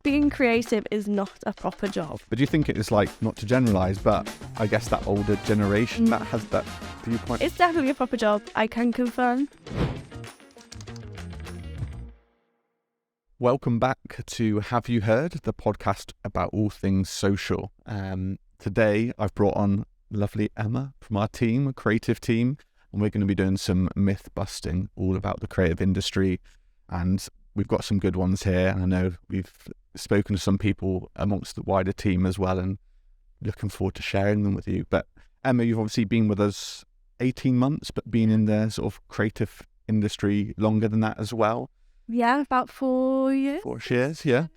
being creative is not a proper job. But do you think it is like, not to generalise, but I guess that older generation that has that viewpoint? It's definitely a proper job, I can confirm. Welcome back to Have You Heard, the podcast about all things social. Today I've brought on lovely Emma from our team, a creative team, and we're going to be doing some myth busting all about the creative industry. And we've got some good ones here, and I know we've spoken to some people amongst the wider team as well, and looking forward to sharing them with you. But Emma, you've obviously been with us 18 months, but been in the sort of creative industry longer than that as well. Yeah, about 4 years. 4 years, yeah.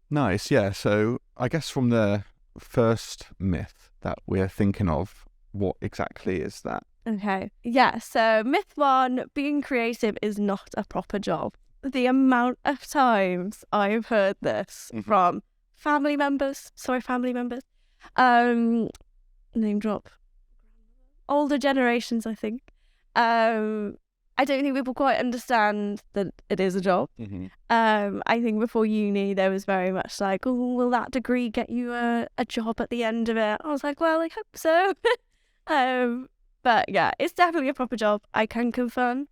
Nice, yeah. So I guess from the first myth that we're thinking of, what exactly is that? Okay. Yeah, so myth 1, being creative is not a proper job. The amount of times I've heard this from family members, name drop, older generations, I think. I don't think people quite understand that it is a job. I think before uni, there was very much like, oh, will that degree get you a job at the end of it? I was like, well, I hope so. But yeah, it's definitely a proper job, I can confirm.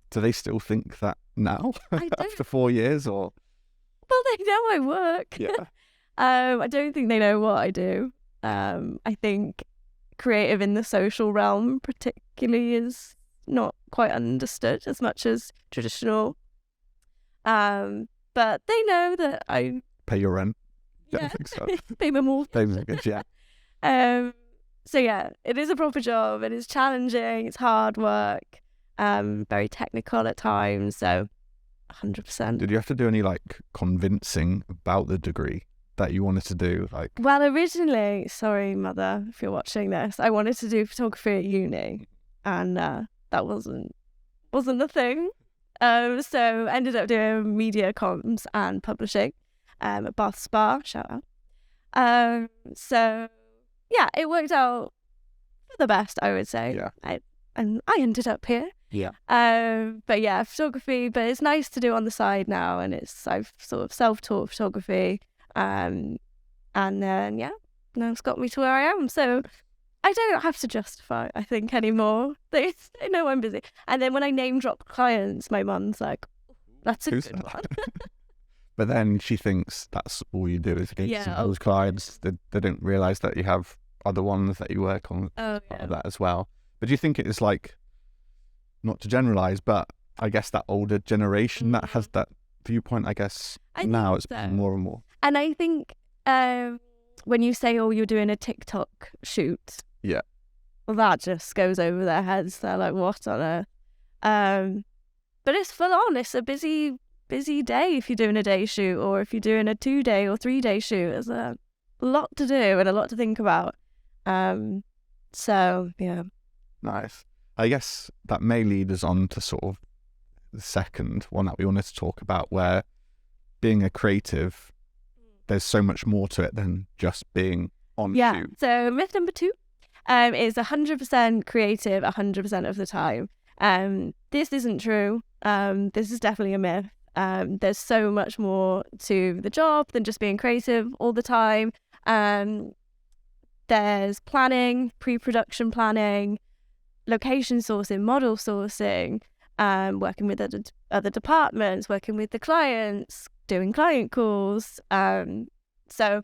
Do they still think that now, after 4 years, or? Well, they know I work. Yeah. I don't think they know what I do. I think creative in the social realm particularly is not quite understood as much as traditional. But they know that I Pay your rent. Yeah. Don't think so. pay my mortgage. Pay mortgage, yeah. So yeah, it is a proper job. It is challenging. It's hard work. Very technical at times. So 100%. Did you have to do any like convincing about the degree that you wanted to do? Like, Well, originally, sorry, mother, if you're watching this, I wanted to do photography at uni, and that wasn't the thing. So ended up doing media comms and publishing at Bath Spa, shout out. So yeah, it worked out for the best, I would say. Yeah. I ended up here. Yeah. But yeah, photography, but it's nice to do on the side now, and I've sort of self-taught photography. And then, yeah, now it's got me to where I am. So I don't have to justify, I think, anymore. They know I'm busy. And then when I name drop clients, my mum's like, that's a Who's good that? one. But then she thinks that's all you do is get Yeah. some those clients. They don't realise that you have other ones that you work on Oh, part yeah. of that as well. But do you think it is like, not to generalise, but I guess that older generation that has that viewpoint, I guess I now think it's so. more and more. And I think when you say, oh, you're doing a TikTok shoot, Yeah. well, that just goes over their heads. They're like, what on earth? But it's full on. It's a busy day if you're doing a day shoot, or if you're doing a 2-day or 3-day shoot. There's a lot to do and a lot to think about. So, yeah. Nice. I guess that may lead us on to sort of the second one that we wanted to talk about, where being a creative, there's so much more to it than just being on shoot. So myth number 2 is 100% creative 100% of the time. This isn't true. This is definitely a myth. There's so much more to the job than just being creative all the time. There's planning, pre-production planning, location sourcing, model sourcing, working with other departments, working with the clients, doing client calls. So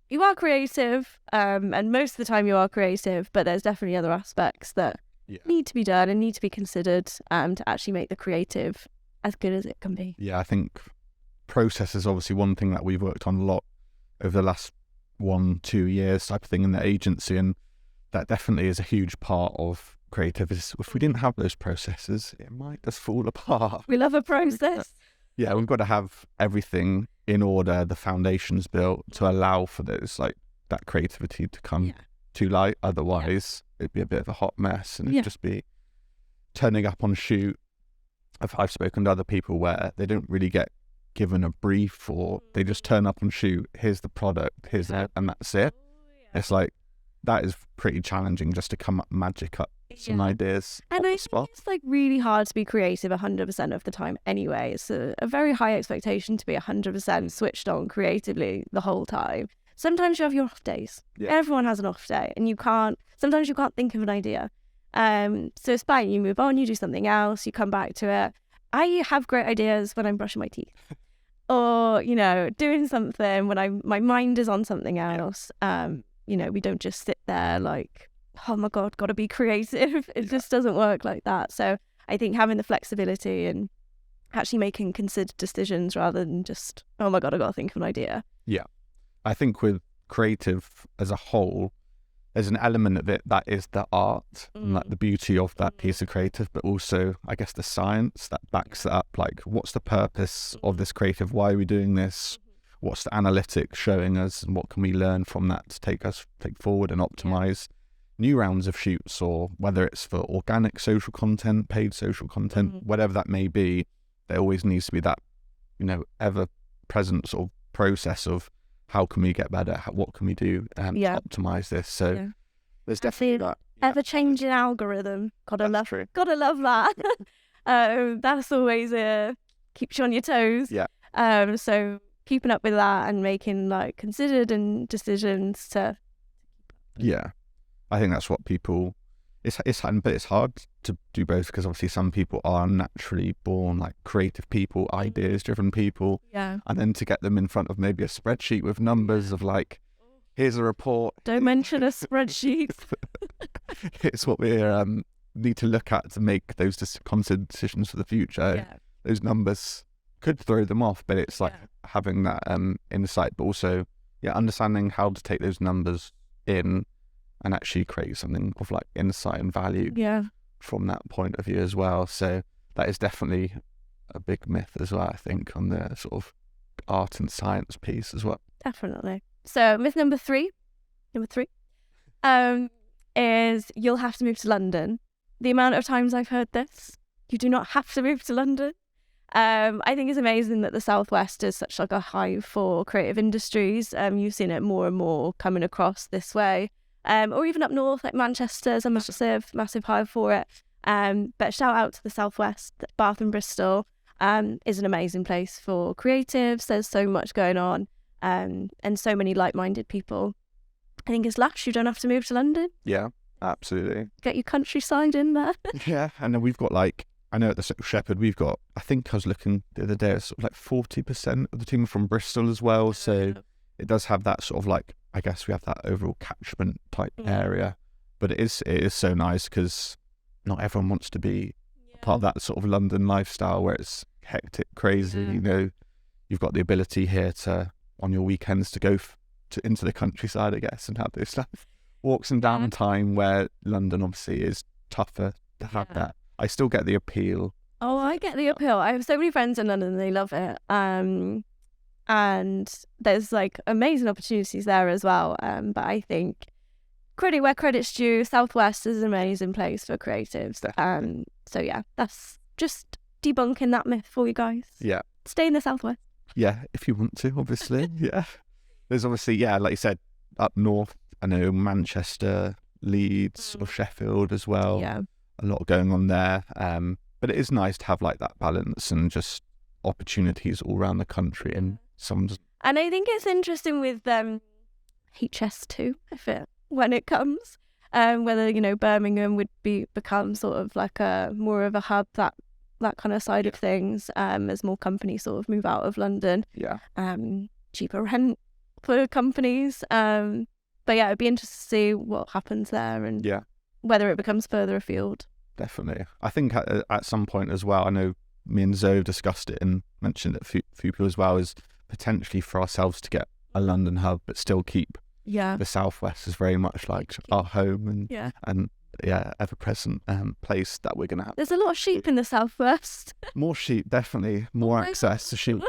you are creative, and most of the time you are creative, but there's definitely other aspects that need to be done and need to be considered to actually make the creative as good as it can be. Yeah, I think process is obviously one thing that we've worked on a lot over the last 1-2 years type of thing in the agency, and that definitely is a huge part of creative. If we didn't have those processes, it might just fall apart. We love a process. Yeah, we've got to have everything in order, the foundations built to allow for those, like, that creativity to come to light. Otherwise, it'd be a bit of a hot mess, and it'd just be turning up on shoot. I've spoken to other people where they don't really get given a brief, or they just turn up on shoot, here's the product, here's it, and that's it. It's like, that is pretty challenging just to come up magic up some ideas And on I the think spot. it's like really hard to be creative 100% of the time anyway. It's a very high expectation to be 100% switched on creatively the whole time. Sometimes you have your off days. Yeah. Everyone has an off day and sometimes you can't think of an idea. So it's fine. You move on, you do something else, you come back to it. I have great ideas when I'm brushing my teeth or, doing something when my mind is on something else. We don't just sit there like, oh my God, got to be creative. It just doesn't work like that. So I think having the flexibility and actually making considered decisions rather than just, oh my God, I got to think of an idea. Yeah. I think with creative as a whole, there's an element of it that is the art and like the beauty of that piece of creative, but also I guess the science that backs it up. Like, what's the purpose of this creative? Why are we doing this? What's the analytics showing us, and what can we learn from that to take forward and optimize new rounds of shoots, or whether it's for organic social content, paid social content, whatever that may be. There always needs to be that, ever present sort of process of how can we get better? What can we do to optimize this? So there's definitely that ever-changing algorithm. Gotta love that. That's always keeps you on your toes. Yeah. So keeping up with that and making like considered and decisions to. Yeah, I think that's what people. But it's hard to do both because obviously some people are naturally born like creative people, ideas-driven people. Yeah. And then to get them in front of maybe a spreadsheet with numbers of like, here's a report. Don't mention a spreadsheet. It's what we need to look at to make those considered decisions for the future. Yeah. Those numbers could throw them off, but it's like having that insight, but also understanding how to take those numbers in and actually create something of like insight and value from that point of view as well. So that is definitely a big myth as well, I think, on the sort of art and science piece as well. Definitely. So myth number three is you'll have to move to London. The amount of times I've heard this, you do not have to move to London. I think it's amazing that the Southwest is such like a hive for creative industries. You've seen it more and more coming across this way. Or even up north, like Manchester's a massive hive for it. But shout out to the Southwest. Bath and Bristol is an amazing place for creatives. There's so much going on and so many like-minded people. I think it's lush. You don't have to move to London. Yeah, absolutely. Get your countryside in there. Yeah, and then we've got like, I know at the Shepherd we've got, I think I was looking the other day, it's sort of like 40% of the team are from Bristol as well. So it does have that sort of like, I guess we have that overall catchment type area, but it is so nice because not everyone wants to be part of that sort of London lifestyle where it's hectic, crazy. You've got the ability here to, on your weekends, to go into the countryside, I guess, and have those walks and downtime where London obviously is tougher to have that. I still get the appeal. Oh, I get the appeal. I have so many friends in London, they love it. And there's like amazing opportunities there as well. But I think credit where credit's due, Southwest is an amazing place for creatives. So yeah, that's just debunking that myth for you guys. Yeah. Stay in the Southwest. Yeah, if you want to, obviously. Yeah. There's obviously, like you said, up north, I know Manchester, Leeds, or Sheffield as well. Yeah. A lot going on there. But it is nice to have like that balance and just opportunities all around the country and some. And I think it's interesting with HS2 when it comes, whether Birmingham would become sort of like a more of a hub, that kind of side of things, as more companies sort of move out of London. Yeah. Cheaper rent for companies. But yeah, it'd be interesting to see what happens there and whether it becomes further afield. Definitely. I think at some point as well, I know me and Zoe discussed it and mentioned it a few people as well, is potentially for ourselves to get a London hub but still keep the Southwest as very much like our home and ever-present place that we're going to have. There's a lot of sheep in the Southwest. More sheep, definitely. More access to sheep.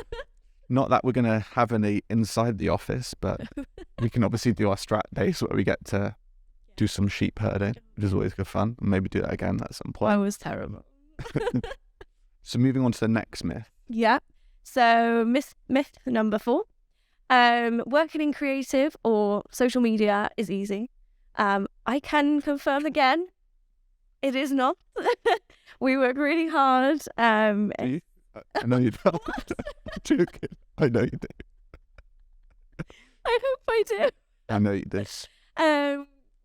Not that we're going to have any inside the office, but we can obviously do our strat days where we get to do some sheep herding, which is always good fun. And maybe do that again at some point. I was terrible. So moving on to the next myth. Yeah. So myth number 4. Working in creative or social media is easy. I can confirm again, It is not. We work really hard. Do you? I know you don't. I'm joking. I know you do. I hope I do. I know you do.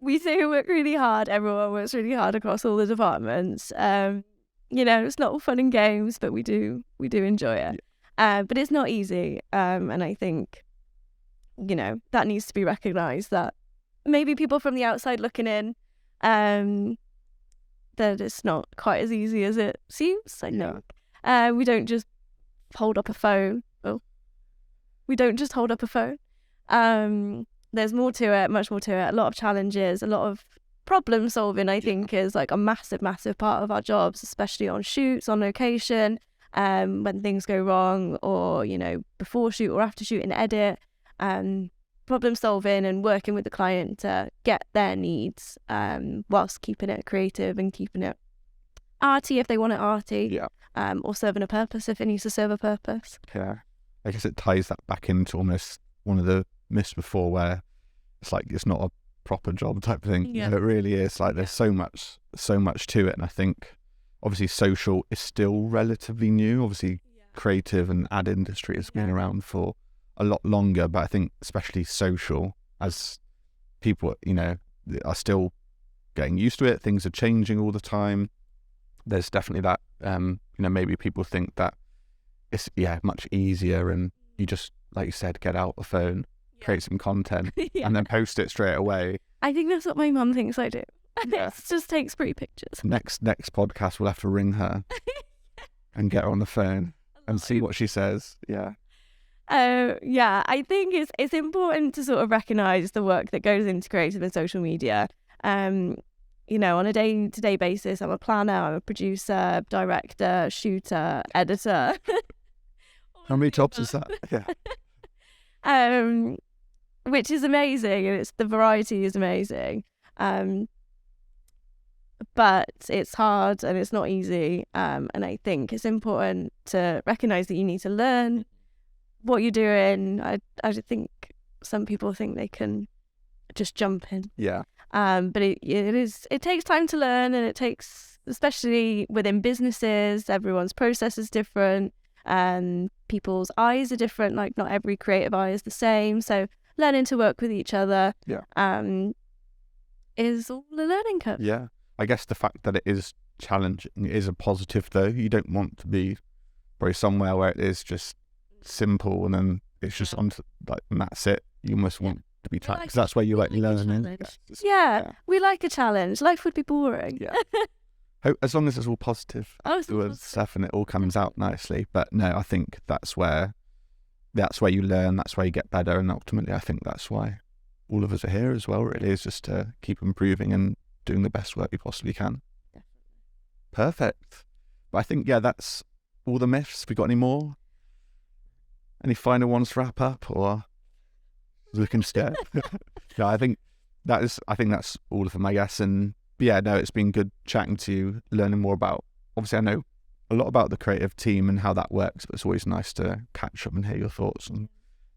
We do work really hard. Everyone works really hard across all the departments. It's not all fun and games, but we do enjoy it. But it's not easy. And I think, that needs to be recognised, that maybe people from the outside looking in, that it's not quite as easy as it seems. I think. We don't just hold up a phone. There's more to it, much more to it. A lot of challenges, a lot of problem solving, I think, is like a massive, massive part of our jobs, especially on shoots, on location, when things go wrong, or, before shoot or after shoot and edit. Problem solving and working with the client to get their needs, whilst keeping it creative and keeping it arty if they want it arty, or serving a purpose if it needs to serve a purpose. Yeah, I guess it ties that back into almost one of the myths before, where it's like it's not a proper job type of thing. It really is. Like there's so much to it, and I think obviously social is still relatively new. Obviously, creative and ad industry has been around for a lot longer, but I think especially social, as people are still getting used to it, things are changing all the time. There's definitely that maybe people think that it's much easier, and you just, like you said, get out the phone, create some content and then post it straight away. I think that's what my mum thinks I do. It just takes pretty pictures. Next podcast we'll have to ring her and get her on the phone and see what she says. I think it's important to sort of recognise the work that goes into creative and social media. On a day-to-day basis, I'm a planner, I'm a producer, director, shooter, editor. How many jobs is that? Which is amazing, and the variety is amazing. But it's hard and it's not easy. And I think it's important to recognise that you need to learn what you're doing. I think some people think they can just jump in. But it takes time to learn, and it takes, especially within businesses, everyone's process is different, and people's eyes are different. Like not every creative eye is the same. So learning to work with each other is all a learning curve. I guess the fact that it is challenging is a positive, though. You don't want to be probably somewhere where it is just simple and then it's just on to, like, and that's it. You almost want to be challenged, because that's where you like learning. We like a challenge. Life would be boring. As long as it's all positive stuff and it all comes out nicely. But no, I think that's where you learn, that's where you get better, and ultimately I think that's why all of us are here as well, really, is just to keep improving and doing the best work we possibly can. Perfect. But I think that's all the myths. Have we got any more? Any final ones to wrap up, or looking scared? No, I think that's all of them, I guess. And it's been good chatting to you, learning more about, obviously I know a lot about the creative team and how that works, but it's always nice to catch up and hear your thoughts on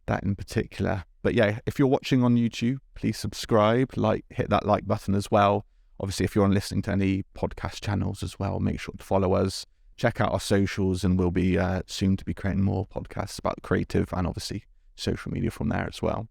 that in particular. But if you're watching on YouTube, please subscribe, hit that like button as well. Obviously, if you're on listening to any podcast channels as well, make sure to follow us. Check out our socials, and we'll be soon to be creating more podcasts about creative and obviously social media from there as well.